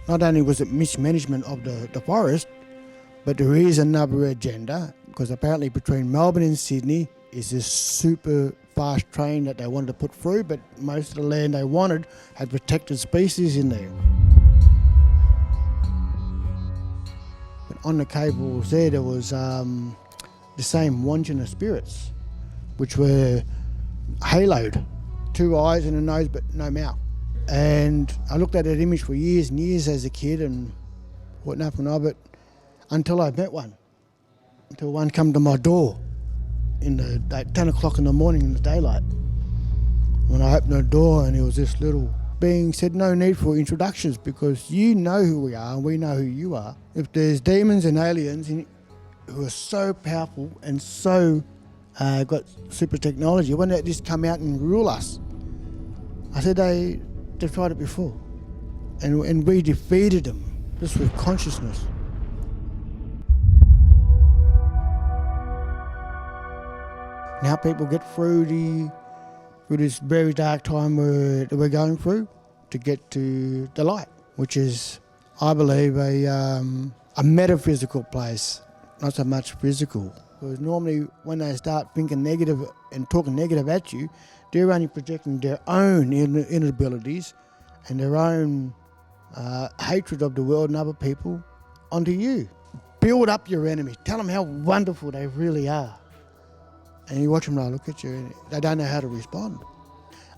not only was it mismanagement of the forest, but there is another agenda, because apparently between Melbourne and Sydney is this super fast train that they wanted to put through, but most of the land they wanted had protected species in there. But on the cables there was the same Wandjina spirits, which were haloed, 2 eyes and a nose but no mouth. And I looked at that image for years and years as a kid and thought nothing of it until I met one. Until one come to my door at 10 o'clock in the morning in the daylight. When I opened the door and it was this little being, said no need for introductions because you know who we are and we know who you are. If there's demons and aliens who are so powerful and so got super technology, why don't they just come out and rule us? I said they've tried it before and we defeated them just with consciousness. Now people get through this very dark time that we're going through to get to the light, which is, I believe, a metaphysical place, not so much physical. Because normally when they start thinking negative and talking negative at you, they're only projecting their own inabilities and their own hatred of the world and other people onto you. Build up your enemy. Tell them how wonderful they really are. And you watch them now look at you and they don't know how to respond.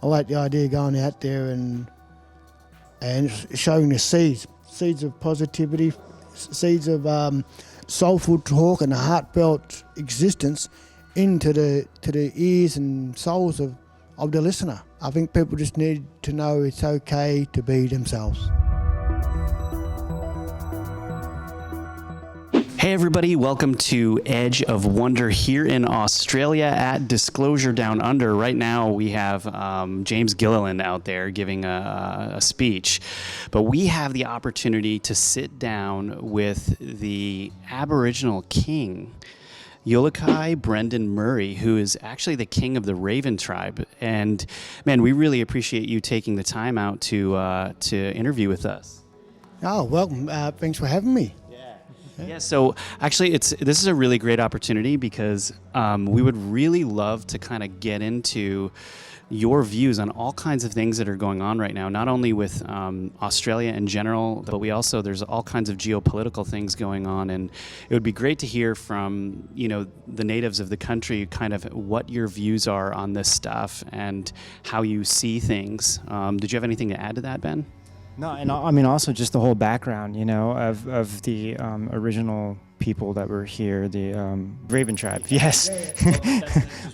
I like the idea of going out there and showing the seeds of positivity, seeds of soulful talk and a heartfelt existence into the ears and souls of the listener. I think people just need to know it's okay to be themselves. Hey everybody, welcome to Edge of Wonder here in Australia at Disclosure Down Under. Right now we have James Gilliland out there giving a speech, but we have the opportunity to sit down with the Aboriginal king, Uluki Brendan Murray, who is actually the king of the Raven tribe. And man, we really appreciate you taking the time out to interview with us. Oh, welcome. Thanks for having me. Yeah, so actually this is a really great opportunity because we would really love to kind of get into your views on all kinds of things that are going on right now, not only with Australia in general, but there's all kinds of geopolitical things going on, and it would be great to hear from, the natives of the country kind of what your views are on this stuff and how you see things. Did you have anything to add to that, Ben? No, and I mean also just the whole background, of the original people that were here, the Raven tribe. Yes,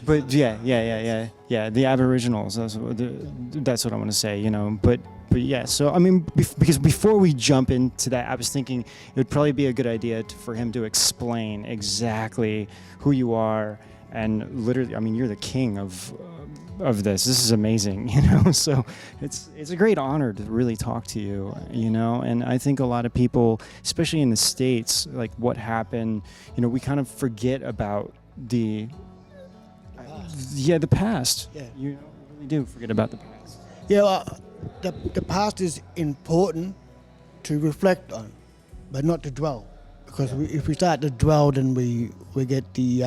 but yeah, the Aboriginals. That's what I want to say, But yeah, so I mean, because before we jump into that, I was thinking it would probably be a good idea for him to explain exactly who you are, and literally, I mean, you're the king of this. This is amazing, so it's a great honor to really talk to you, and I think a lot of people, especially in the States, like what happened, we kind of forget about the past. Yeah. We really do forget about the past. Yeah, the past is important to reflect on, but not to dwell, because if we start to dwell, then we get the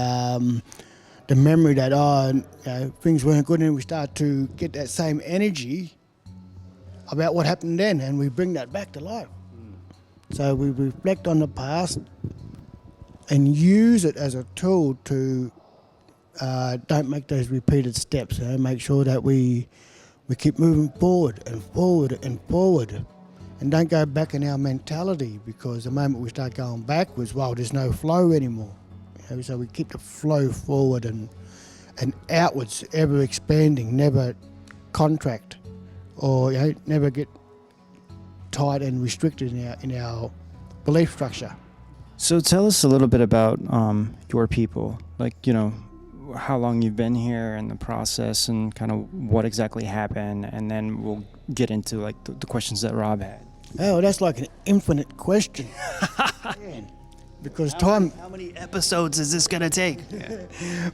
memory that things weren't good, and we start to get that same energy about what happened then, and we bring that back to life. So we reflect on the past and use it as a tool to don't make those repeated steps. Make sure that we keep moving forward and forward and forward, and don't go back in our mentality, because the moment we start going backwards, there's no flow anymore. So we keep the flow forward and outwards, ever expanding, never contract, or never get tight and restricted in our belief structure. So tell us a little bit about your people, like how long you've been here and the process, and kind of what exactly happened, and then we'll get into like the questions that Rob had. Oh, that's like an infinite question. Man. Because how many episodes is this going to take? Yeah.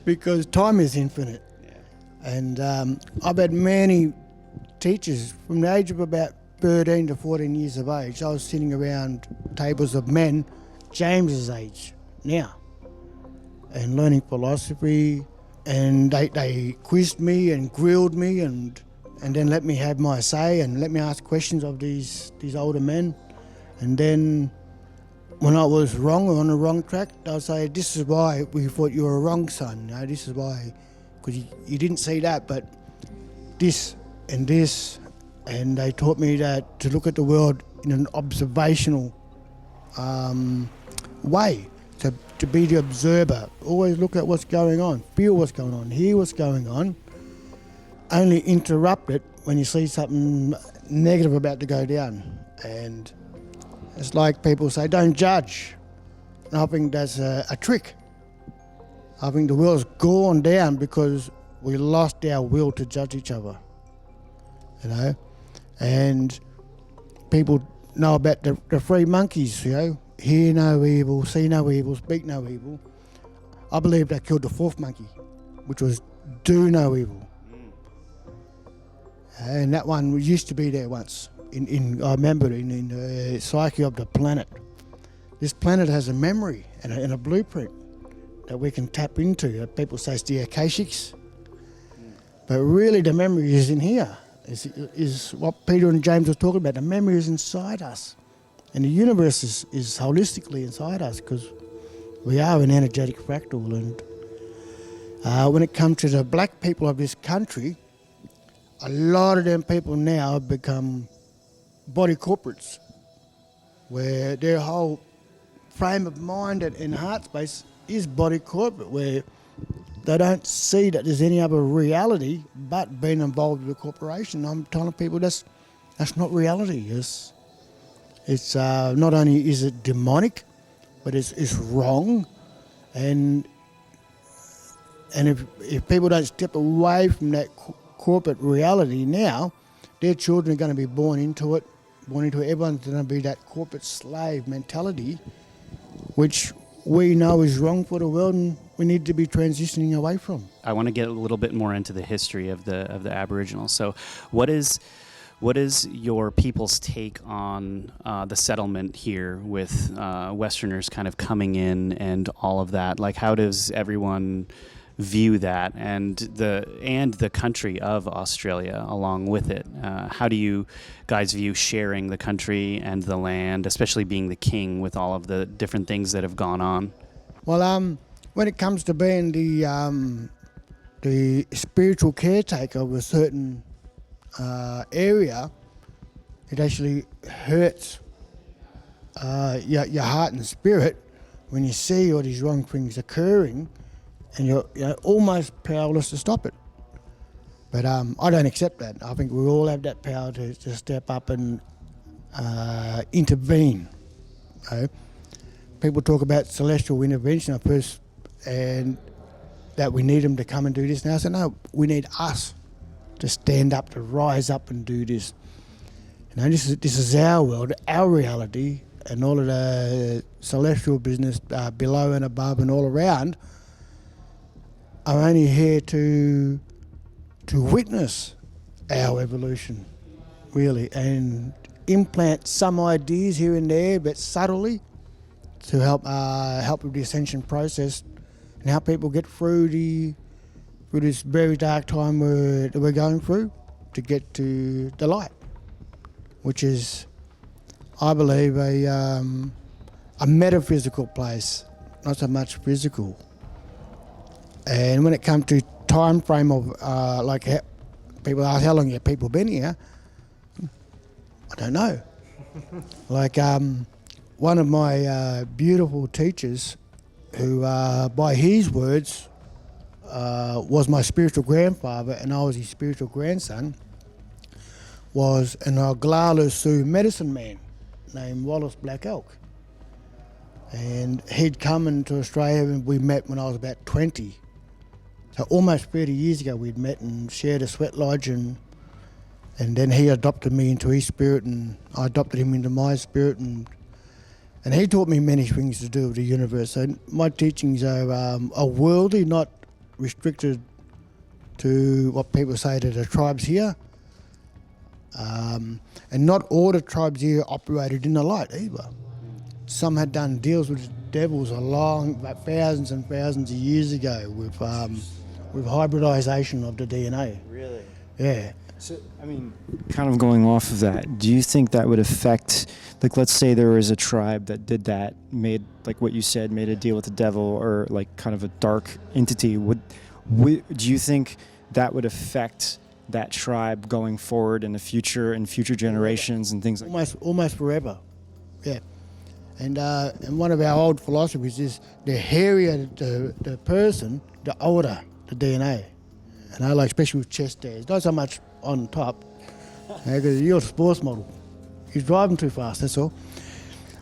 Because time is infinite. Yeah. And I've had many teachers from the age of about 13 to 14 years of age, I was sitting around tables of men James's age now and learning philosophy, and they quizzed me and grilled me and then let me have my say and let me ask questions of these older men. And then when I was wrong or on the wrong track, they'll say, this is why we thought you were wrong, son. You know, this is why, because you didn't see that, but this and this. And they taught me that to look at the world in an observational way, to be the observer. Always look at what's going on, feel what's going on, hear what's going on. Only interrupt it when you see something negative about to go down. And it's like people say, don't judge. And I think that's a trick. I think the world's gone down because we lost our will to judge each other. You know? And people know about the three monkeys, you know, hear no evil, see no evil, speak no evil. I believe they killed the fourth monkey, which was do no evil. And that one used to be there once. I remember in the psyche of the planet. This planet has a memory and a blueprint that we can tap into. People say it's the Akashics, but really the memory is in here. Is what Peter and James were talking about. The memory is inside us. And the universe is holistically inside us because we are an energetic fractal. And when it comes to the black people of this country, a lot of them people now have become body corporates, where their whole frame of mind and heart space is body corporate, where they don't see that there's any other reality but being involved with a corporation. I'm telling people that's not reality. It's not only is it demonic, but it's wrong. And if people don't step away from that corporate reality now, their children are going to be born into it. Everyone's going to be that corporate slave mentality, which we know is wrong for the world and we need to be transitioning away from. I want to get a little bit more into the history of the Aboriginals. So what is your people's take on the settlement here with Westerners kind of coming in and all of that? Like, how does everyone view that and the country of Australia along with it? How do you guys view sharing the country and the land, especially being the king with all of the different things that have gone on? Well, when it comes to being the spiritual caretaker of a certain area, it actually hurts your heart and spirit when you see all these wrong things occurring, and you're almost powerless to stop it. But I don't accept that. I think we all have that power to step up and intervene. You know? People talk about celestial intervention at first, and that we need them to come and do this. Now I said, no, we need us to stand up, to rise up and do this. You know, this is our world, our reality, and all of the celestial business below and above and all around are only here to witness our evolution, really, and implant some ideas here and there, but subtly, to help with the Ascension process and help people get through this very dark time that we're going through to get to the light, which is, I believe, a metaphysical place, not so much physical. And when it comes to time frame of people ask how long have people been here, I don't know. Like one of my beautiful teachers, who by his words was my spiritual grandfather and I was his spiritual grandson, was an Oglala Sioux medicine man named Wallace Black Elk. And he'd come into Australia and we met when I was about 20. So almost 30 years ago we'd met and shared a sweat lodge, and then he adopted me into his spirit and I adopted him into my spirit, and he taught me many things to do with the universe. So my teachings are worldly, not restricted to what people say to the tribes here. And not all the tribes here operated in the light either. Some had done deals with devils about thousands and thousands of years ago with hybridization of the DNA. Really? Yeah. So, I mean, kind of going off of that, do you think that would affect, like, let's say there was a tribe that did that, made, like what you said, made a deal with the devil or like kind of a dark entity, do you think that would affect that tribe going forward in future generations and things like that? Almost forever, yeah. And one of our old philosophies is the hairier the person, the older the DNA. And I like, especially with chest hairs, not so much on top, because you're a sports model. You're driving too fast, that's all.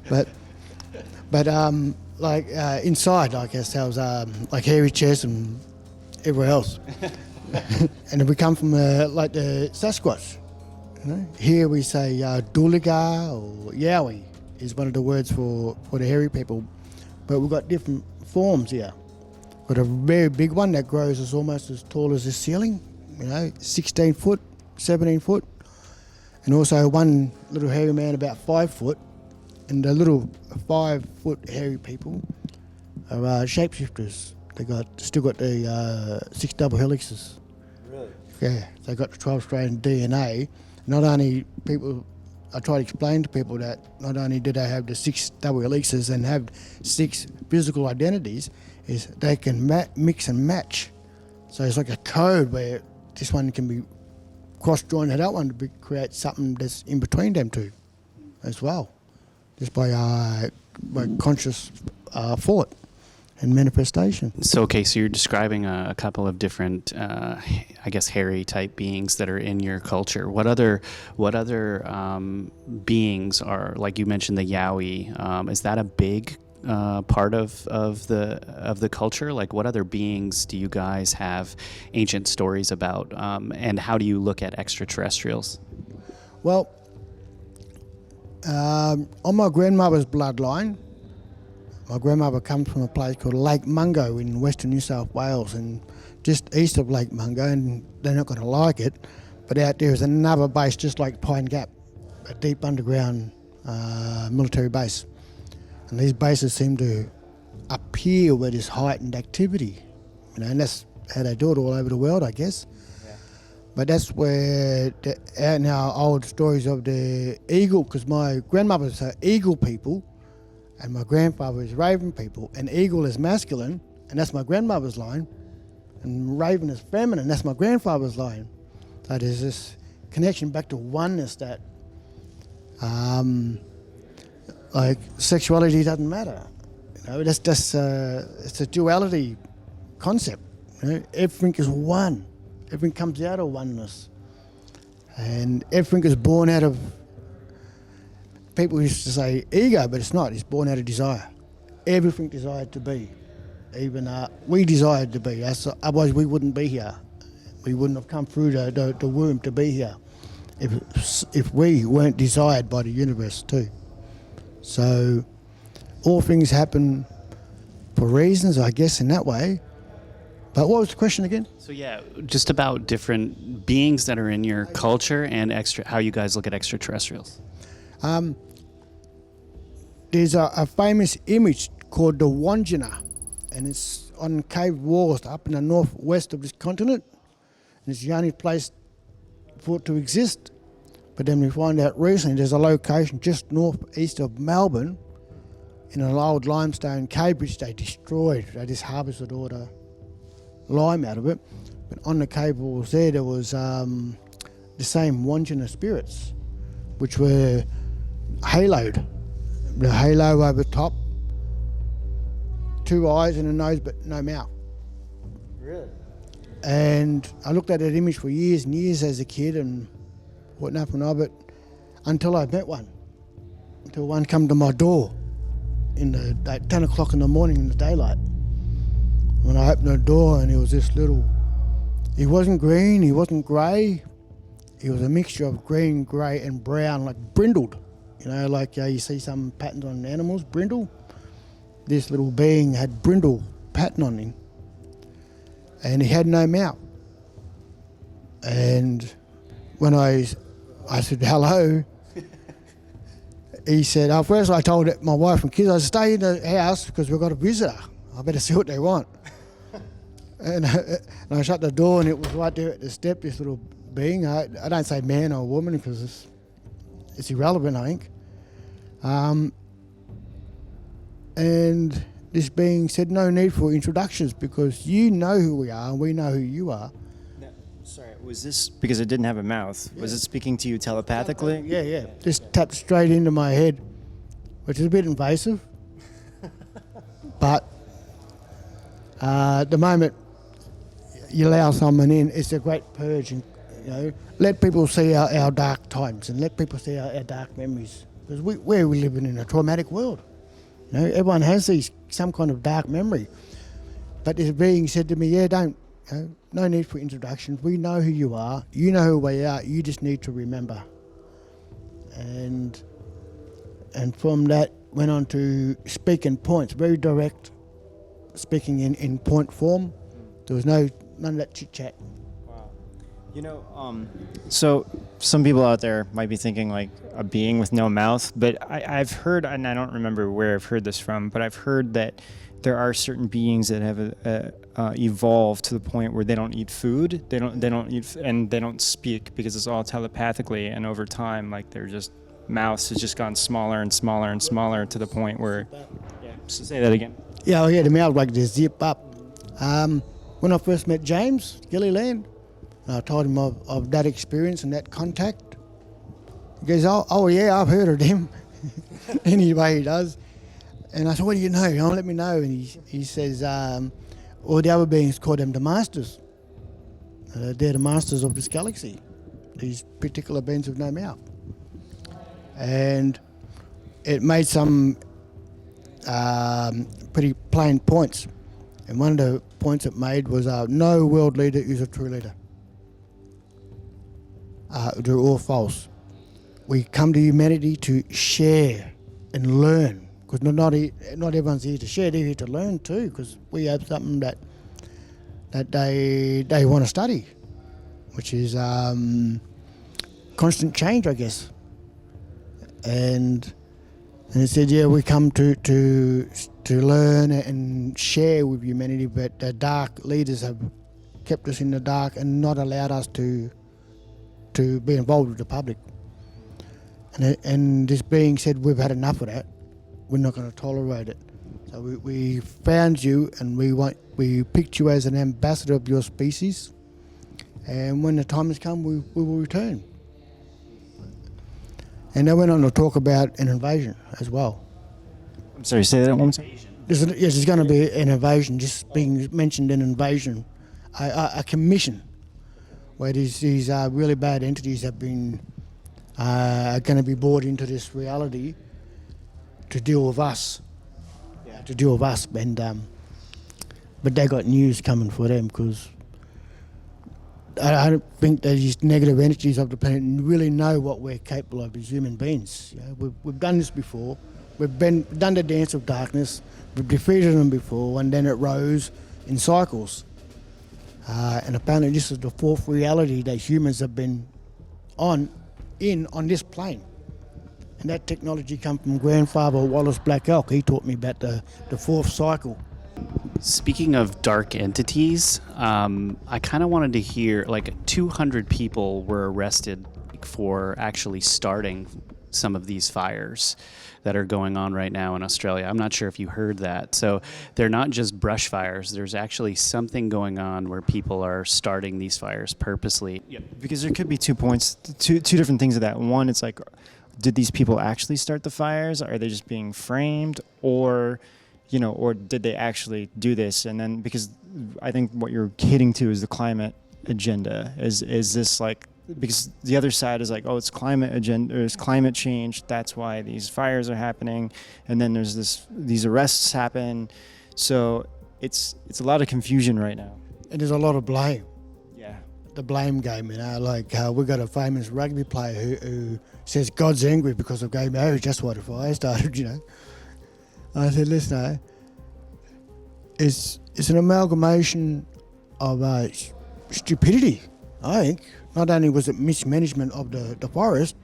But inside, like ourselves, like hairy chest and everywhere else. And we come from like the Sasquatch. You know? Here we say Dooliga or Yowie is one of the words for the hairy people. But we've got different forms here. Got a very big one that grows as almost as tall as the ceiling, 16 foot, 17 foot. And also one little hairy man about 5 foot. And the little 5 foot hairy people are shapeshifters. Still got the 6 double helixes. Really? Yeah, they got the 12 strand DNA. Not only people, I try to explain to people that not only do they have the 6 double helixes and have 6 physical identities, is they can mix and match. So it's like a code where this one can be cross-joined to that one to create something that's in between them two as well, just by conscious thought and manifestation. So you're describing a couple of different, I guess, hairy type beings that are in your culture. What other beings are, like you mentioned, the Yowie? Is that a big part of the culture? Like, what other beings do you guys have ancient stories about, and how do you look at extraterrestrials? Well, on my grandmother's bloodline, my grandmother comes from a place called Lake Mungo in western New South Wales, and just east of Lake Mungo, and they're not going to like it, but out there is another base just like Pine Gap, a deep underground military base. And these bases seem to appear where there's heightened activity, and that's how they do it all over the world, I guess. Yeah. But that's where out now old stories of the eagle, because my grandmother's eagle people, and my grandfather is raven people, and eagle is masculine, and that's my grandmother's line, and raven is feminine, that's my grandfather's line. So there's this connection back to oneness that like sexuality doesn't matter. That's just it's a duality concept. Everything is one. Everything comes out of oneness, and everything is born out of. People used to say ego, but it's not. It's born out of desire. Everything desired to be. Even we desired to be. Otherwise, we wouldn't be here. We wouldn't have come through the womb to be here if we weren't desired by the universe too. So all things happen for reasons, I guess, in that way. But what was the question again? So yeah, just about different beings that are in your culture and how you guys look at extraterrestrials. There's a famous image called the Wandjina, and it's on cave walls up in the northwest of this continent, and it's the only place for it to exist. But then we find out recently there's a location just northeast of Melbourne in an old limestone cave which they destroyed. They just harvested all the lime out of it. But on the cave walls there was the same Wandjina spirits, which were haloed. The halo over top, 2 eyes and a nose but no mouth. Really? And I looked at that image for years and years as a kid and thought nothing of it until I met one. Until one come to my door at 10 o'clock in the morning in the daylight. When I opened the door, and he was this little, he wasn't green, he wasn't grey, he was a mixture of green, grey and brown, like brindled. Like you see some patterns on animals, brindle. This little being had brindle pattern on him. And he had no mouth. And when I I said, hello. He said, first I told my wife and kids, I said, stay in the house because we've got a visitor. I better see what they want. and I shut the door, and it was right there at the step, this little being. I don't say man or woman because it's irrelevant, I think. And this being said, no need for introductions because you know who we are and we know who you are. No, sorry, was this because it didn't have a mouth? Yeah. Was it speaking to you telepathically? Yeah. Just tapped straight into my head, which is a bit invasive. But the moment you allow someone in, it's a great purge. And, let people see our dark times and let people see our dark memories. Because we're living in a traumatic world. Everyone has some kind of dark memory. But it's being said to me, no need for introductions. We know who you are. You know who we are. You just need to remember. And from that went on to speak in points, very direct, speaking in point form. There was none of that chit-chat. Wow. So some people out there might be thinking like a being with no mouth, but I've heard, and I don't remember where I've heard this from, but I've heard that there are certain beings that have evolved to the point where they don't eat food, they don't eat, and they don't speak because it's all telepathically, and over time, like their just mouths has just gotten smaller and smaller and smaller to the point where. Yeah. So say that again. Yeah, the mouth like to zip up. When I first met James Gilliland, I told him of that experience and that contact. He goes, oh yeah, I've heard of them. Anyway, he does. And I said, what do you know? Let me know. And he says, all the other beings call them the masters. They're the masters of this galaxy, these particular beings with no mouth. And it made some pretty plain points. And one of the points it made was no world leader is a true leader. They're all false. We come to humanity to share and learn, because not everyone's here to share. They're here to learn too, because we have something that they want to study, which is constant change, I guess. And it said, we come to learn and share with humanity, but the dark leaders have kept us in the dark and not allowed us to be involved with the public. And this being said, we've had enough of that. We're not going to tolerate it. So we found you, and we picked you as an ambassador of your species. And when the time has come, we will return. And they went on to talk about an invasion as well. I'm sorry, say that one more time. There's going to be an invasion, just being mentioned an invasion, a commission, where these really bad entities have been going to be brought into this reality to deal with us. Yeah. To deal with us, and but they got news coming for them, because I don't think that these negative entities of the planet really know what we're capable of as human beings. We've done this before. We've done the dance of darkness. We've defeated them before, and then it rose in cycles. And apparently this is the fourth reality that humans have been on this plane. And that technology come from Grandfather Wallace Black Elk. He taught me about the fourth cycle. Speaking of dark entities, I kind of wanted to hear, 200 people were arrested for actually starting some of these fires that are going on right now in Australia. I'm not sure if you heard that. So they're not just brush fires. There's actually something going on where people are starting these fires purposely. Yeah, because there could be 2 points, two different things of that. One, it's like, did these people actually start the fires? Are they just being framed? Or did they actually do this? And then, because I think what you're hitting to is the climate agenda. Is this like, because the other side is like, oh, it's climate agenda, or it's climate change. That's why these fires are happening. And then there's these arrests happen. So it's a lot of confusion right now. And there's a lot of blame. Yeah. The blame game, we got a famous rugby player who says God's angry because of gay marriage. That's why the fire started, I said, listen, it's an amalgamation of stupidity, I think. not only was it mismanagement of the forest,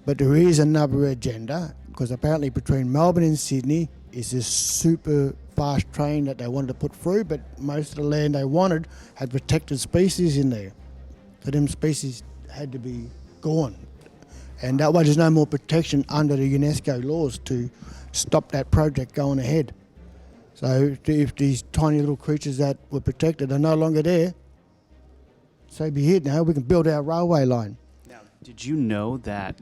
but there is another agenda, because apparently between Melbourne and Sydney is this super fast train that they wanted to put through, but most of the land they wanted had protected species in there. So them species had to be gone. And that way there's no more protection under the UNESCO laws to stop that project going ahead. So if these tiny little creatures that were protected are no longer there, so be it. Now we can build our railway line. Now, did you know that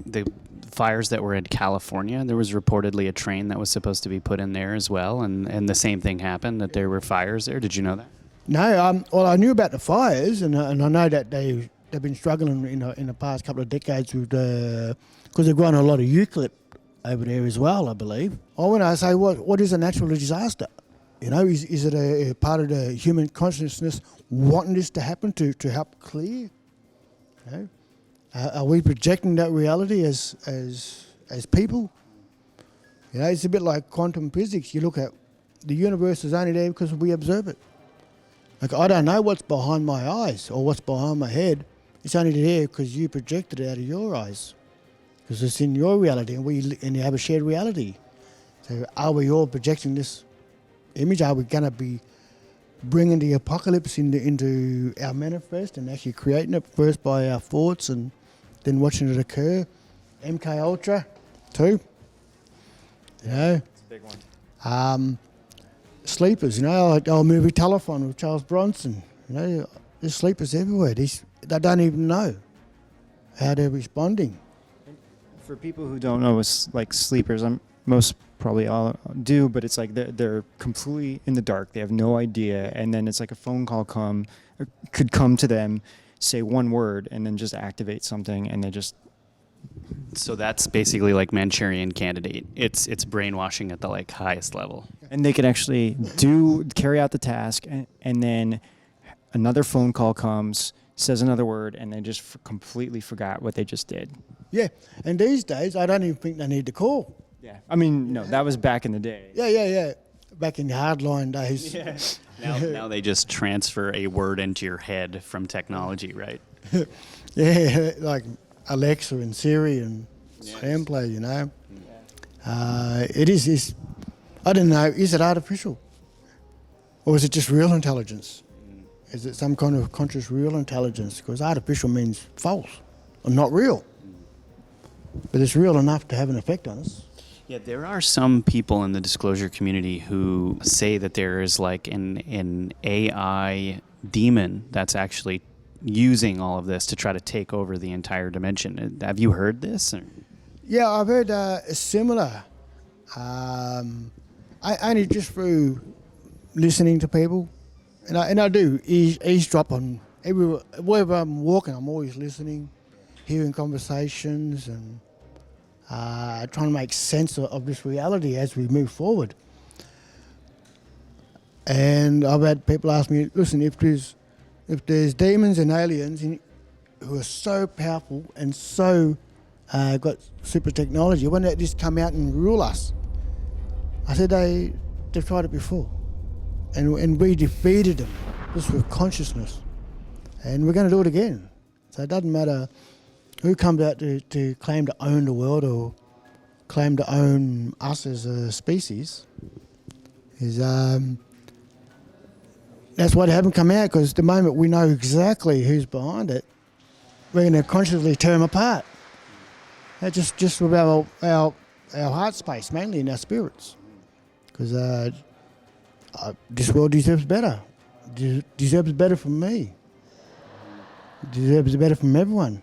the fires that were in California, there was reportedly a train that was supposed to be put in there as well, and the same thing happened, that there were fires there? Did you know that? No, well, I knew about the fires, and I know that they've been struggling in the past couple of decades with because they've grown a lot of eucalypt over there as well, I believe. When I say what is a natural disaster? You know, is it a part of the human consciousness wanting this to happen to help clear? You know? Are we projecting that reality as people? You know, it's a bit like quantum physics. You look at the universe is only there because we observe it. Like, I don't know what's behind my eyes or what's behind my head. It's only there because you projected it out of your eyes, because it's in your reality, and you have a shared reality. So are we all projecting this image? Are we going to be bringing the apocalypse into our manifest and actually creating it first by our thoughts and then watching it occur? MK Ultra, too. You know, It's a big one. Sleepers, you know, like the old movie Telephone with Charles Bronson. You know, there's sleepers everywhere. They don't even know how they're responding. For people who don't know what's like sleepers, most probably all do, but it's like they're completely in the dark. They have no idea, and then it's like a phone call could come to them, say one word, and then just activate something, and they just. So that's basically like Manchurian Candidate. It's brainwashing at the like highest level. And they could actually carry out the task, and then another phone call comes, says another word, and they just completely forgot what they just did. Yeah, and these days, I don't even think they need to call. Yeah, I mean, no, that was back in the day. Yeah. Back in the hardline days. Yeah. Now they just transfer a word into your head from technology, right? Yeah, like Alexa and Siri and Samplay, you know. It is, I don't know, is it artificial? Or is it just real intelligence? Is it some kind of conscious real intelligence? Because artificial means false or not real. But it's real enough to have an effect on us. Yeah, there are some people in the disclosure community who say that there is like an AI demon that's actually using all of this to try to take over the entire dimension. Have you heard this? Or? Yeah, I've heard similar. I only just through listening to people, and I do eavesdrop on everywhere. Wherever I'm walking, I'm always listening, hearing conversations, and trying to make sense of this reality as we move forward. And I've had people ask me, listen, if there's demons and aliens who are so powerful and so got super technology, why don't they just come out and rule us? I said they've tried it before, and we defeated them just with consciousness, and we're going to do it again. So it doesn't matter who comes out to claim to own the world or claim to own us as a species. That's why they haven't come out, because the moment we know exactly who's behind it, we're going to consciously tear them apart. That's just with our heart space, mainly in our spirits. Because this world deserves better. Deserves better from me. Deserves better from everyone.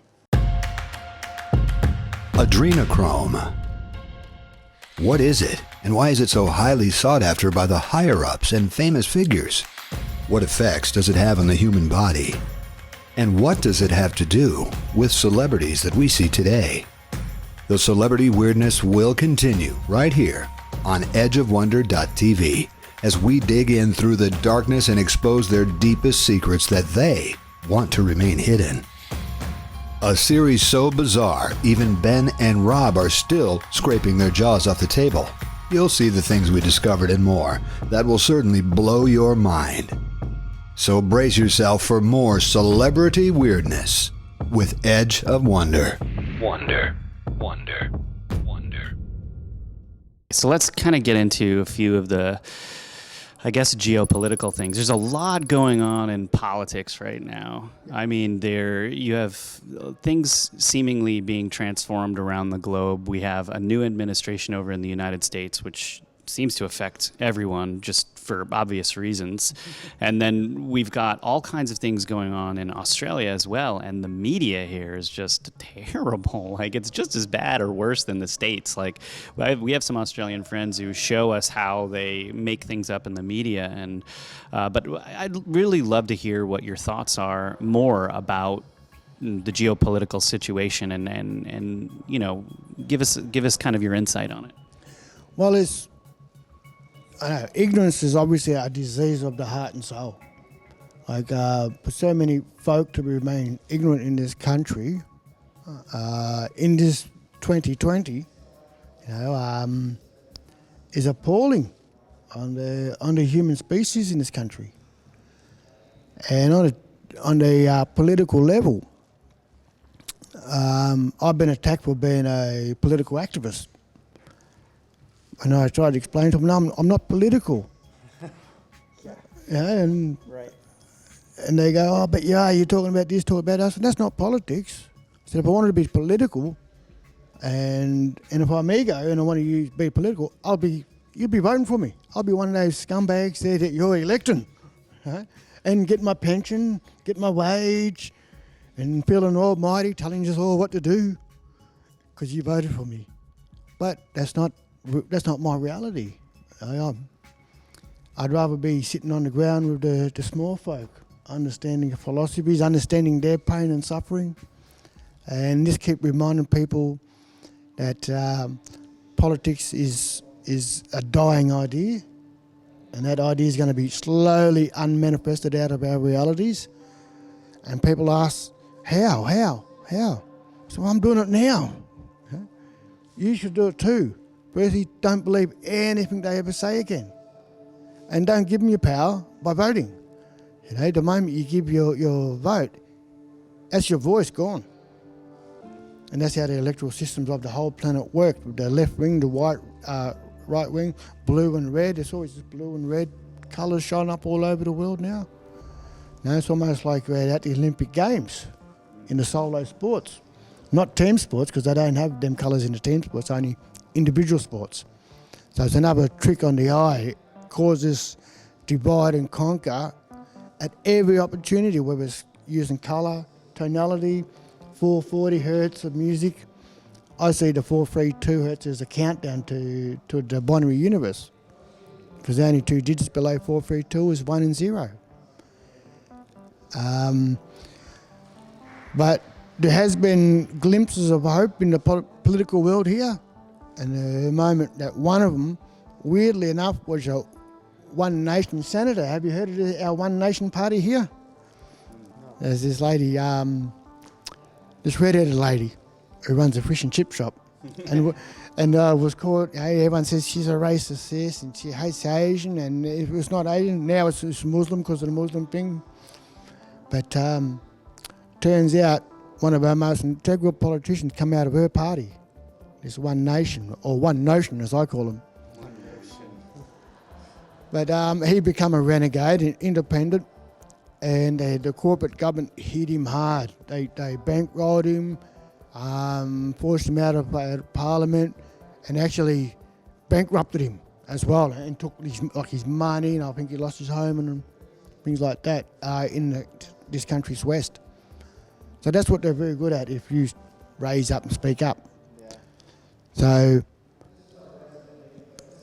Adrenochrome. What is it, and why is it so highly sought after by the higher-ups and famous figures? What effects does it have on the human body? And what does it have to do with celebrities that we see today? The celebrity weirdness will continue right here on edgeofwonder.tv as we dig in through the darkness and expose their deepest secrets that they want to remain hidden. A series so bizarre, even Ben and Rob are still scraping their jaws off the table. You'll see the things we discovered and more that will certainly blow your mind. So brace yourself for more celebrity weirdness with Edge of Wonder. Wonder. So let's kind of get into a few of the, I guess, geopolitical things. There's a lot going on in politics right now. I mean, you have things seemingly being transformed around the globe. We have a new administration over in the United States, which seems to affect everyone just for obvious reasons. And then we've got all kinds of things going on in Australia as well. And the media here is just terrible. Like, it's just as bad or worse than the States. Like, we have some Australian friends who show us how they make things up in the media. And but I'd really love to hear what your thoughts are more about the geopolitical situation and you know, give us kind of your insight on it. Well, I know ignorance is obviously a disease of the heart and soul. Like for so many folk to remain ignorant in this country, in this 2020, you know, is appalling on the human species in this country. And on the political level, I've been attacked for being a political activist. And I tried to explain to them, no, I'm not political. And they go, oh, but yeah, you're talking about this, talking about us. And that's not politics. I said, if I wanted to be political, and if I'm ego and I want to be political, you'll be voting for me. I'll be one of those scumbags there that you're electing. Right? And get my pension, get my wage, and feeling almighty, telling us all what to do because you voted for me. But that's not my reality. I'd rather be sitting on the ground with the small folk, understanding the philosophies, understanding their pain and suffering, and just keep reminding people that politics is a dying idea, and that idea is going to be slowly unmanifested out of our realities. And people ask, how? So I'm doing it now. You should do it too. Firstly, don't believe anything they ever say again. And don't give them your power by voting. You know, the moment you give your vote, that's your voice gone. And that's how the electoral systems of the whole planet work. With the left wing, the right wing, blue and red. There's always this blue and red colours showing up all over the world now. You know, it's almost like we're at the Olympic Games in the solo sports. Not team sports, because they don't have them colours in the team sports, only individual sports. So it's another trick on the eye. It causes divide and conquer at every opportunity, whether it's using colour, tonality, 440 hertz of music. I see the 432 hertz as a countdown to the binary universe, because the only two digits below 432 is 1 and 0. But there has been glimpses of hope in the political world here. And the moment that one of them, weirdly enough, was a One Nation senator. Have you heard of our One Nation party here? There's this lady, this red-headed lady who runs a fish and chip shop. and was called, hey, everyone says she's a racist, sis, and she hates Asian, and if it's not Asian, now it's Muslim because of the Muslim thing. But turns out one of our most integral politicians come out of her party. This One Nation, or One Notion as I call him. But he became a renegade, independent, and the corporate government hit him hard. They bankrolled him, forced him out of Parliament, and actually bankrupted him as well, and took his money, and I think he lost his home and things like that in this country's west. So that's what they're very good at, if you raise up and speak up. Yeah. So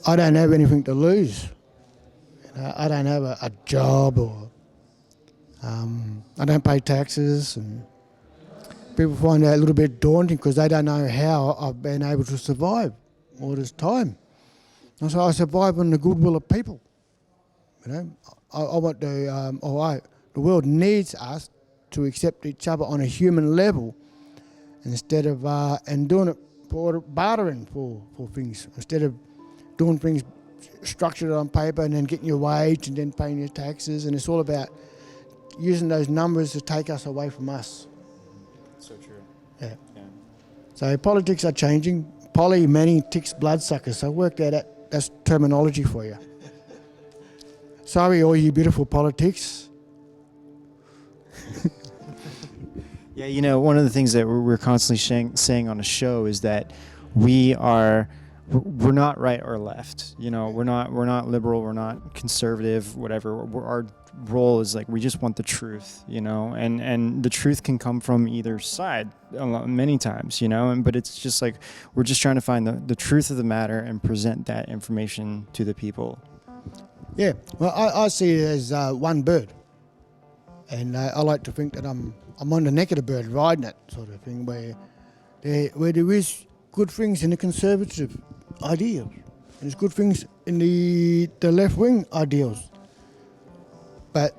I don't have anything to lose. I don't have a job, or I don't pay taxes, and people find that a little bit daunting because they don't know how I've been able to survive all this time. And so I survive on the goodwill of people. You know, I want to, the world needs us to accept each other on a human level, instead of and doing it for bartering for things, instead of doing things structured on paper and then getting your wage and then paying your taxes. And it's all about using those numbers to take us away from us. So true. Yeah. Yeah. So politics are changing. Poly, many, ticks, bloodsuckers. So work that out. That's terminology for you. Sorry, all you beautiful politics. Yeah, you know, one of the things that we're constantly saying on the show is that we're not right or left. You know, we're not liberal, we're not conservative, whatever. Our role is like we just want the truth, you know, and the truth can come from either side many times, you know, but it's just like we're just trying to find the truth of the matter and present that information to the people. Yeah, well, I see it as one bird, and I like to think that I'm on the neck of the bird, riding it, sort of thing, where there is good things in the conservative ideals, and there's good things in the left-wing ideals, but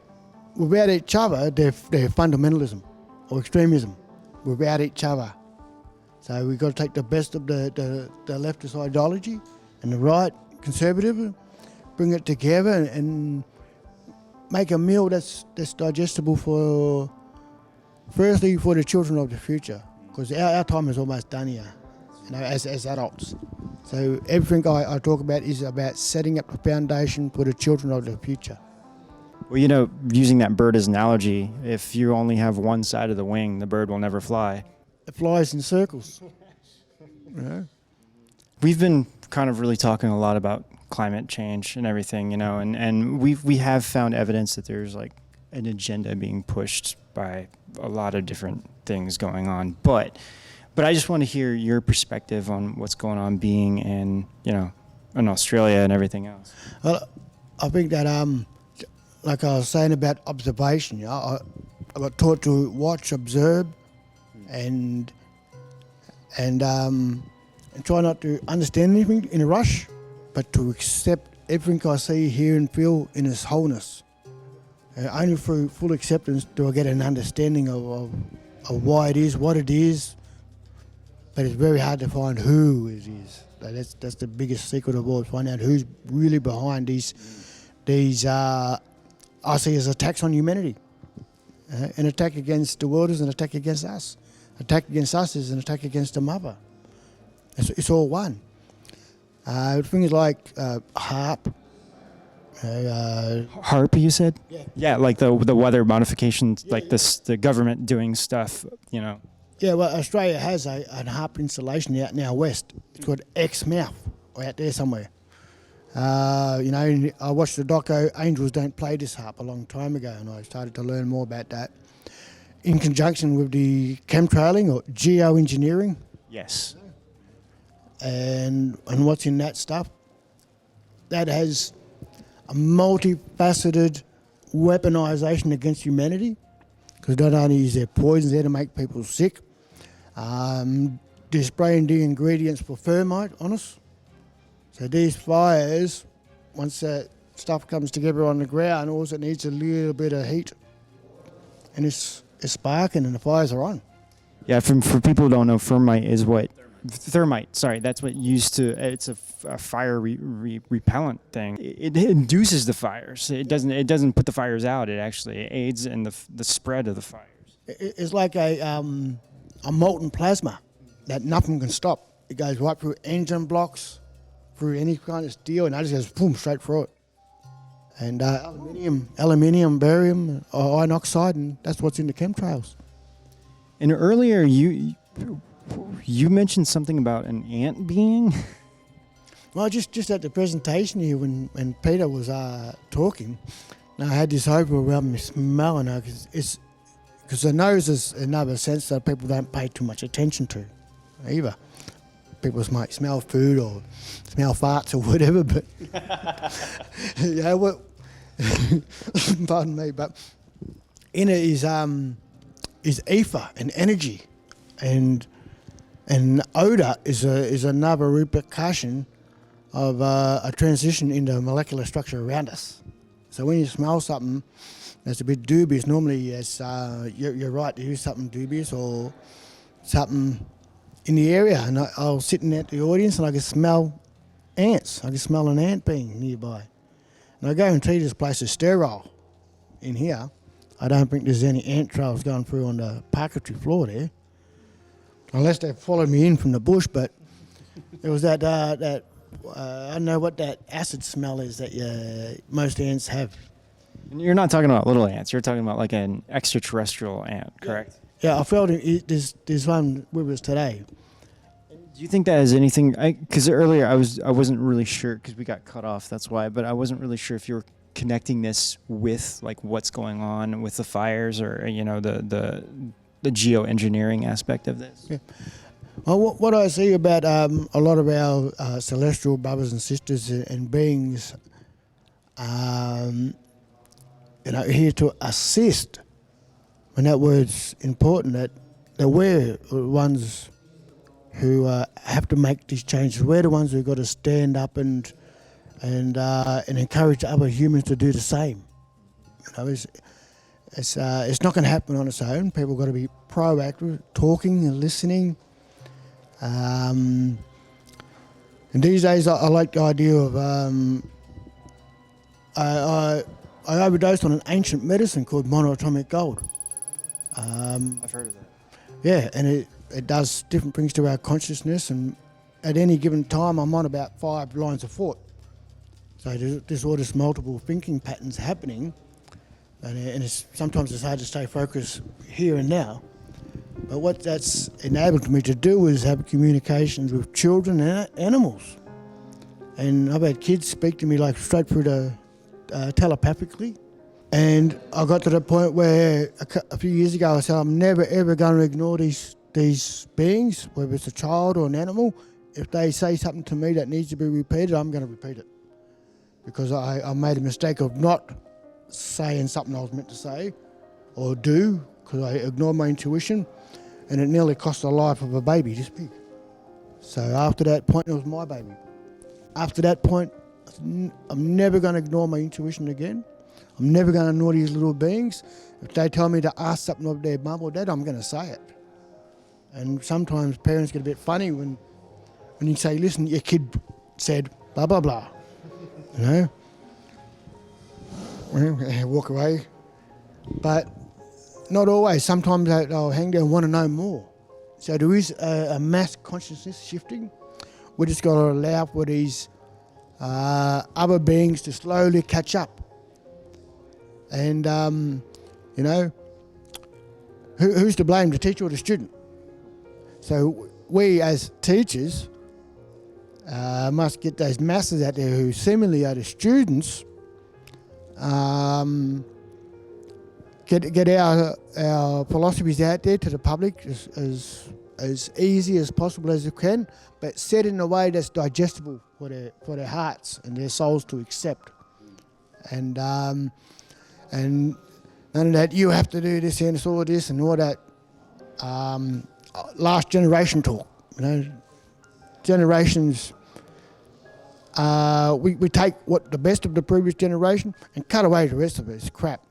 without each other, they're fundamentalism or extremism. Without each other, so we've got to take the best of the leftist ideology and the right conservative, bring it together and make a meal that's digestible for, firstly, for the children of the future, because our time is almost done here, you know, as adults. So everything I talk about is about setting up the foundation for the children of the future. Well, you know, using that bird as an analogy, if you only have one side of the wing, the bird will never fly. It flies in circles. Yeah. We've been kind of really talking a lot about climate change and everything, you know, and we have found evidence that there's like an agenda being pushed by a lot of different things going on. But I just want to hear your perspective on what's going on being in, you know, in Australia and everything else. Well, I think that like I was saying about observation, you know, I got taught to watch, observe, and try not to understand anything in a rush, but to accept everything I see, hear, and feel in its wholeness. Only through full acceptance do I get an understanding of why it is, what it is, but it's very hard to find who it is. That's the biggest secret of all, find out who's really behind these I see as attacks on humanity. An attack against the world is an attack against us. Attack against us is an attack against the mother. It's all one. Things like HARP. HARP, you said? Yeah. Yeah, like the weather modifications, like this, the government doing stuff, you know. Yeah, well, Australia has an HARP installation out in our west. It's called Exmouth, out there somewhere. You know, I watched the doco Angels Don't Play This HARP a long time ago, and I started to learn more about that in conjunction with the chemtrailing or geoengineering. Yes. And what's in that stuff. That has a multifaceted weaponization against humanity, because not only is there poisons there to make people sick, they're spraying the ingredients for thermite on us. So these fires, once that stuff comes together on the ground, all it needs a little bit of heat, and it's sparking and the fires are on. Yeah, for people who don't know, thermite is what? Thermite, sorry, that's what used to, it's a fire repellent thing. It induces the fires. It doesn't put the fires out. It actually aids in the spread of the fires. It's like a molten plasma that nothing can stop. It goes right through engine blocks, through any kind of steel, and that just goes boom, straight through it. And aluminium, barium, iron oxide, and that's what's in the chemtrails. And earlier you mentioned something about an ant being? Well, just at the presentation here, when Peter was talking, I had this overwhelming smell, and because the nose is another sense that people don't pay too much attention to, either. People might smell food or smell farts or whatever, but yeah, well, pardon me, but in it is ether and energy, and odor is another repercussion of a transition into molecular structure around us. So when you smell something that's a bit dubious, normally you're right to use something dubious or something in the area, and I was sitting at the audience and I could smell ants. I could smell an ant being nearby. And I go and treat this place as sterile in here. I don't think there's any ant trails going through on the parquetry floor there, unless they followed me in from the bush. But it was that I don't know what that acid smell is that most ants have. And you're not talking about little ants. You're talking about like an extraterrestrial ant, correct? Yeah, I felt it. There's one with us today. Do you think that has anything? Because earlier I wasn't really sure because we got cut off. That's why. But I wasn't really sure if you were connecting this with like what's going on with the fires or the geoengineering aspect of this. Yeah. Well, what I see about a lot of our celestial brothers and sisters and beings, here to assist. And that word's important. That we're the ones who have to make these changes. We're the ones who've got to stand up and encourage other humans to do the same. It's not going to happen on its own. People got to be proactive, talking and listening. And these days, I like the idea of I overdosed on an ancient medicine called monoatomic gold. I've heard of that. Yeah, and it does different things to our consciousness, and at any given time I'm on about 5 lines of thought. So there's all this multiple thinking patterns happening, and sometimes it's hard to stay focused here and now. But what that's enabled me to do is have communications with children and animals. And I've had kids speak to me like straight through the telepathically. And I got to the point where a few years ago I said I'm never ever going to ignore these beings, whether it's a child or an animal. If they say something to me that needs to be repeated, I'm going to repeat it. Because I made a mistake of not saying something I was meant to say or do, because I ignored my intuition, and it nearly cost the life of a baby this big. So after that point, it was my baby. After that point, I'm never going to ignore my intuition again. I'm never going to ignore these little beings. If they tell me to ask something of their mum or dad, I'm going to say it. And sometimes parents get a bit funny when you say, listen, your kid said blah, blah, blah. Walk away. But not always. Sometimes they'll hang there and want to know more. So there is a mass consciousness shifting. We just got to allow for these other beings to slowly catch up. And, who's to blame, the teacher or the student? So we as teachers must get those masses out there who seemingly are the students, get our philosophies out there to the public as easy as possible as you can, but said in a way that's digestible for their hearts and their souls to accept. And none of that, you have to do this and all this and all that last generation talk. Generations, we take the best of the previous generation and cut away the rest of it. It's crap.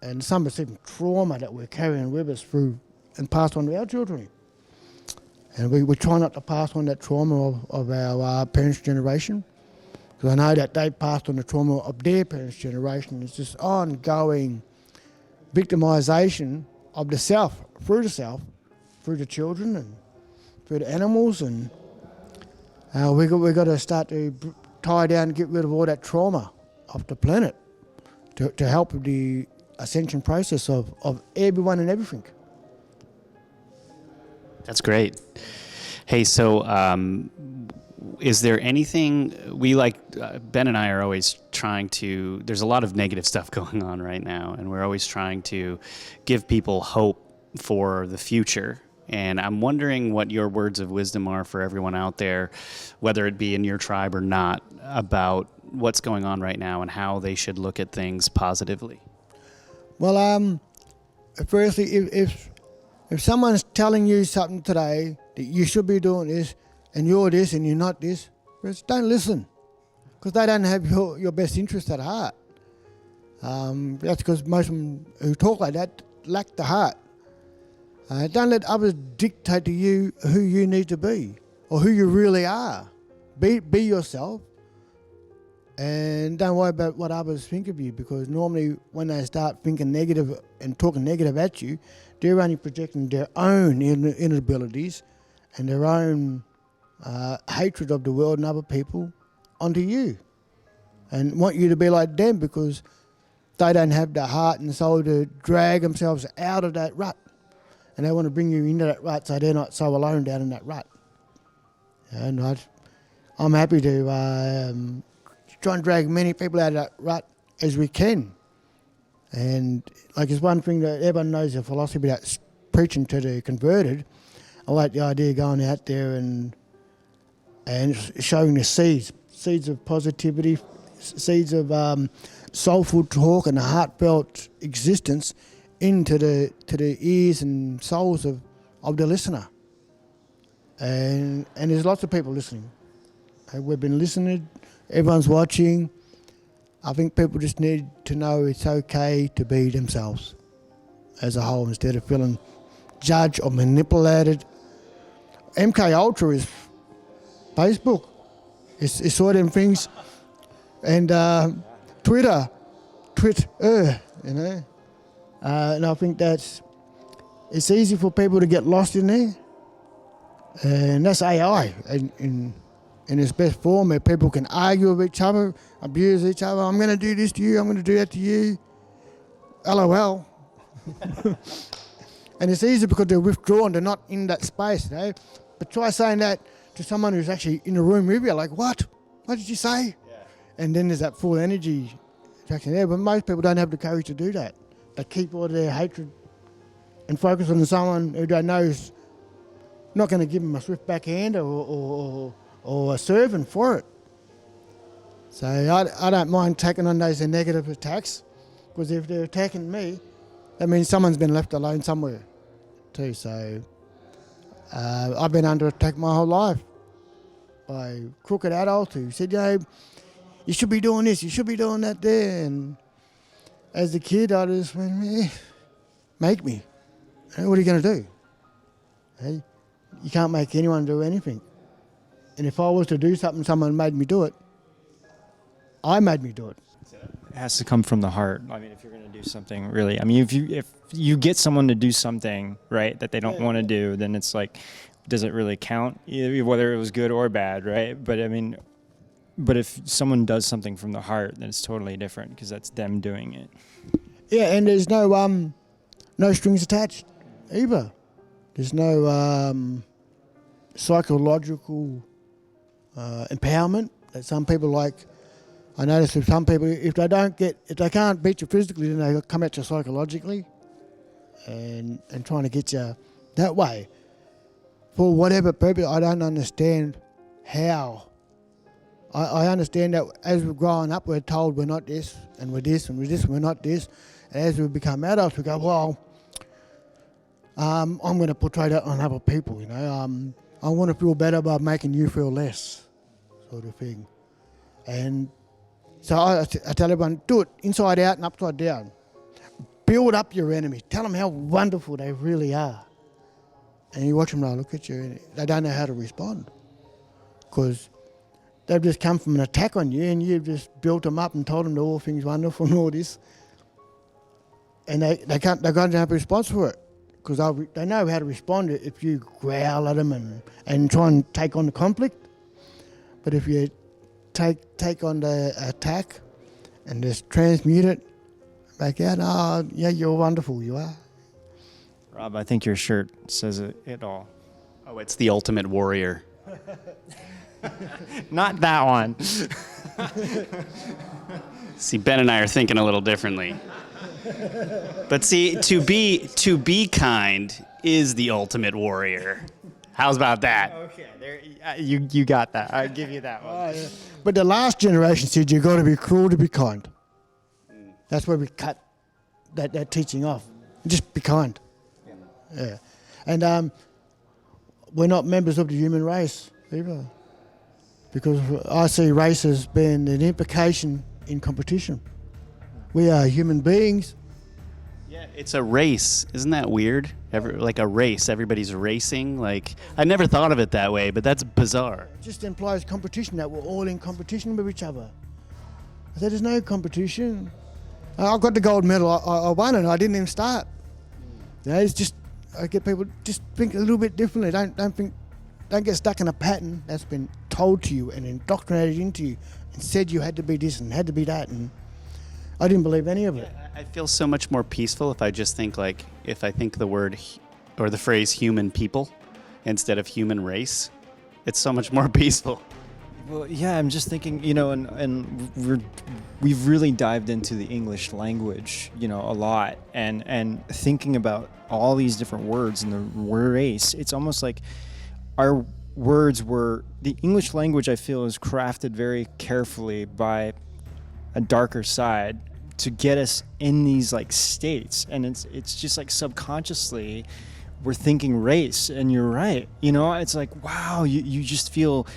And some of it's even trauma that we're carrying with us through and pass on to our children. And we try not to pass on that trauma of our parents' generation, because I know that they passed on the trauma of their parents' generation. It's just ongoing victimisation of the self, through the children and through the animals. And we got to start to tie down and get rid of all that trauma off the planet to help with the ascension process of everyone and everything. That's great. Hey, so is there anything Ben and I are always trying to, there's a lot of negative stuff going on right now, and we're always trying to give people hope for the future. And I'm wondering what your words of wisdom are for everyone out there, whether it be in your tribe or not, about what's going on right now and how they should look at things positively. Well, firstly, if someone's telling you something today that you should be doing this and you're not this, just don't listen, because they don't have your best interest at heart. That's because most of them who talk like that lack the heart. Don't let others dictate to you who you need to be or who you really are. Be yourself. And don't worry about what others think of you, because normally when they start thinking negative and talking negative at you, they're only projecting their own inabilities and their own hatred of the world and other people onto you, and want you to be like them, because they don't have the heart and soul to drag themselves out of that rut. And they want to bring you into that rut so they're not so alone down in that rut. And I'm happy to try and drag many people out of that rut as we can. And like, it's one thing that everyone knows, the philosophy about preaching to the converted. I like the idea of going out there and showing the seeds of positivity, seeds of soulful talk and a heartfelt existence into the ears and souls of the listener. And there's lots of people listening. We've been listening, everyone's watching. I think people just need to know it's okay to be themselves as a whole, instead of feeling judged or manipulated. MK Ultra is Facebook. It's all them things. And Twitter, you know. And I think it's easy for people to get lost in there. And that's AI in its best form, where people can argue with each other, abuse each other. I'm going to do this to you, I'm going to do that to you. LOL. And it's easy because they're withdrawn, they're not in that space, you know. But try saying that to someone who's actually in the room with you, like, what? What did you say? Yeah. And then there's that full energy attraction there. But most people don't have the courage to do that. They keep all their hatred and focus on someone who they know is not going to give them a swift backhand or a serving for it. So I don't mind taking on those negative attacks, because if they're attacking me, that means someone's been left alone somewhere too. So I've been under attack my whole life by crooked adults who said, you should be doing this, you should be doing that there. And as a kid, I just went, make me. What are you going to do? Hey, you can't make anyone do anything. And if I was to do something, someone made me do it, I made me do it. It has to come from the heart. I mean, if you're going to do something, really, I mean, if you get someone to do something, right, that they don't want to do, then it's like, does it really count, whether it was good or bad, right? But I mean, if someone does something from the heart, then it's totally different, because that's them doing it. Yeah, and there's no strings attached either. There's no psychological empowerment that some people like. I notice with some people, if they can't beat you physically, then they come at you psychologically and trying to get you that way. For whatever purpose, I don't understand how. I understand that as we're growing up, we're told we're not this, and we're this, and we're this, and we're not this. And as we become adults, we go, well, I'm going to portray that on other people, you know. I want to feel better by making you feel less, sort of thing. And so I tell everyone, do it inside out and upside down. Build up your enemy. Tell them how wonderful they really are. And you watch them, they look at you, and they don't know how to respond, because they've just come from an attack on you, and you've just built them up and told them that all things wonderful and all this. And they can't have a response for it, because they know how to respond if you growl at them and try and take on the conflict. But if you take on the attack and just transmute it back out, you're wonderful, you are. Rob, I think your shirt says it all. Oh, it's the Ultimate Warrior. Not that one. See, Ben and I are thinking a little differently. But see, to be kind is the ultimate warrior. How's about that? Okay, there, you got that. I'll give you that one. Yeah. But the last generation said you've got to be cruel to be kind. That's where we cut that teaching off. Just be kind. Yeah. And we're not members of the human race either, because I see race as being an implication in competition. We are human beings. Yeah, it's a race. Isn't that weird? Like a race. Everybody's racing. Like, I never thought of it that way, but that's bizarre. It just implies competition, that we're all in competition with each other. I said, there's no competition. I got the gold medal. I won it. I didn't even start. You know, it's just, I get people just think a little bit differently. Don't get stuck in a pattern that's been told to you and indoctrinated into you and said you had to be this and had to be that. And I didn't believe any of it. I feel so much more peaceful if I just think if I think the word or the phrase human people instead of human race. It's so much more peaceful. Well, yeah, I'm just thinking, and we've really dived into the English language, a lot, and thinking about all these different words and the word race. It's almost like our words were, the English language, I feel, is crafted very carefully by a darker side to get us in these states, and it's just subconsciously we're thinking race. And you're right, it's like, wow, you just feel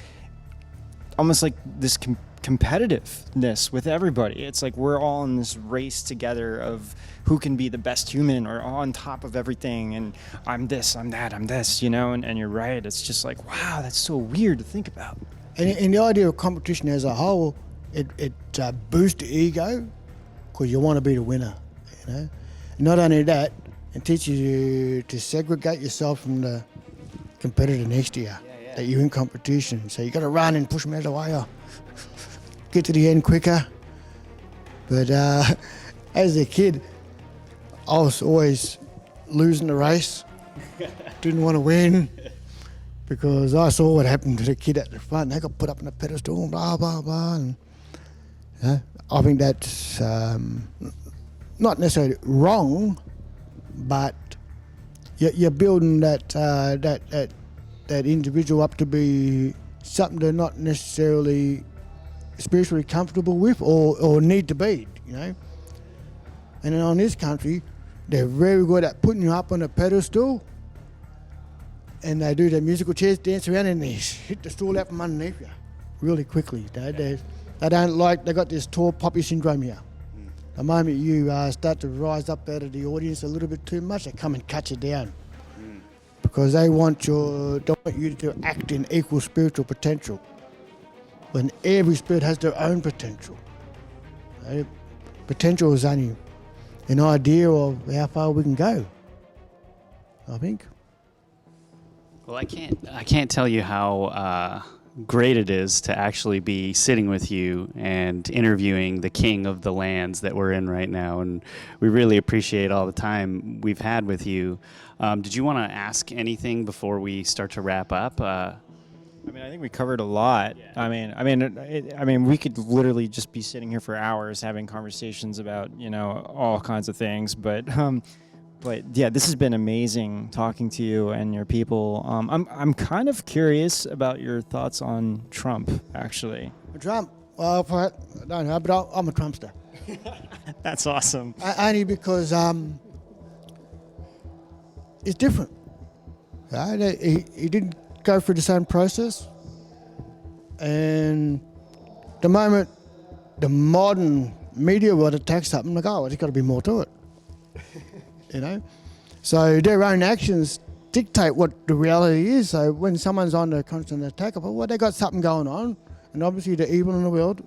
almost like this competitiveness with everybody. It's like we're all in this race together of who can be the best human or on top of everything, and I'm this, I'm that, I'm this, and you're right, it's just like, wow, that's so weird to think about. And the idea of competition as a whole, it boosts the ego because you want to be the winner, And not only that, it teaches you to segregate yourself from the competitor next to you, that you're in competition. So you got to run and push them out of the way or get to the end quicker. But as a kid, I was always losing the race, didn't want to win, because I saw what happened to the kid at the front. They got put up on a pedestal and blah, blah, blah. And I think that's not necessarily wrong, but you're building that individual up to be something they're not necessarily spiritually comfortable with or need to be, And then on this country, they're very good at putting you up on a pedestal, and they do the musical chairs, dance around, and they hit the stool out from underneath you really quickly. They don't like, they got this tall poppy syndrome here. The moment you start to rise up out of the audience a little bit too much, they come and cut you down. Because they want you to act in equal spiritual potential, when every spirit has their own potential. Potential is only an idea of how far we can go, I think. Well, I can't tell you how great it is to actually be sitting with you and interviewing the king of the lands that we're in right now, and we really appreciate all the time we've had with you. Did you want to ask anything before we start to wrap up? I think we covered a lot. Yeah. I mean, we could literally just be sitting here for hours having conversations about, all kinds of things. But yeah, this has been amazing talking to you and your people. I'm kind of curious about your thoughts on Trump, actually. Trump? Well, I don't know, but I'm a Trumpster. That's awesome. Only because it's different. He didn't go through the same process, and the moment the modern media would attack something, like, there's got to be more to it. So their own actions dictate what the reality is. So when someone's under constant attack, they got something going on, and obviously the evil in the world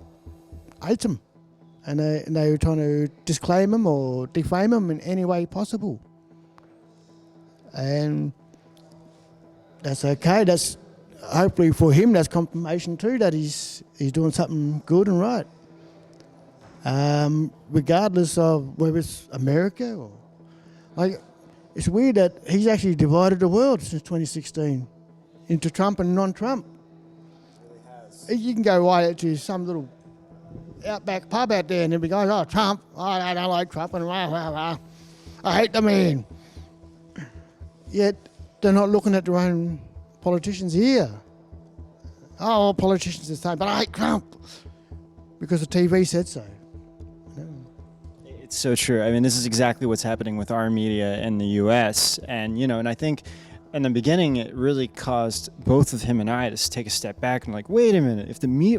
hates them, and they were trying to disclaim them or defame them in any way possible. And that's okay. That's hopefully for him. That's confirmation too that he's doing something good and right. Regardless of whether it's America or it's weird that he's actually divided the world since 2016 into Trump and non-Trump. You can go right to some little outback pub out there and they'll be going, Trump, I don't like Trump, and I hate the man. Yet they're not looking at their own politicians here. All politicians are the same, but I hate Trump because the TV said so. It's so true. This is exactly what's happening with our media in the U.S. And, and I think in the beginning, it really caused both of him and I to take a step back and wait a minute,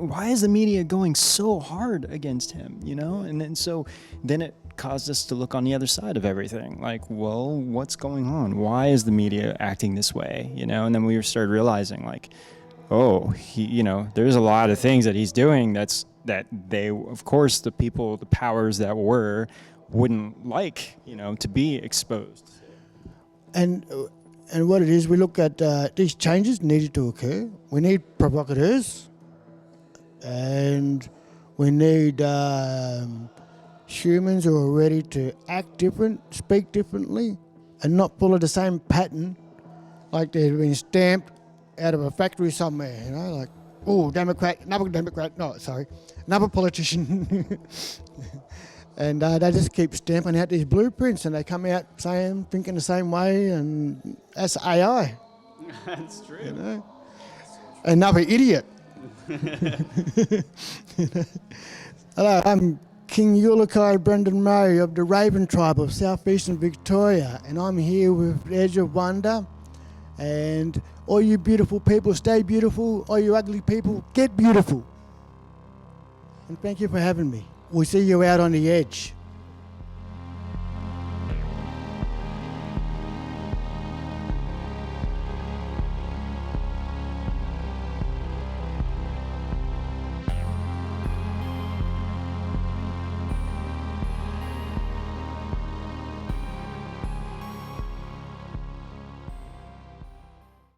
why is the media going so hard against him, And so then it caused us to look on the other side of everything. Well, what's going on? Why is the media acting this way, And then we started realizing, he, there's a lot of things that he's doing that's that they, of course, the people, the powers that were, wouldn't like, to be exposed. And what it is, we look at these changes needed to occur. We need provocateurs, and we need humans who are ready to act different, speak differently, and not follow the same pattern like they've been stamped out of a factory somewhere, like, oh, Democrat, another politician. And they just keep stamping out these blueprints, and they come out thinking the same way, and that's AI. That's true. Another idiot. Hello, I'm King Uluki Brendan Murray of the Raven Tribe of southeastern Victoria, and I'm here with Edge of Wonder. And all you beautiful people, stay beautiful. All you ugly people, get beautiful. And thank you for having me. We'll see you out on the edge.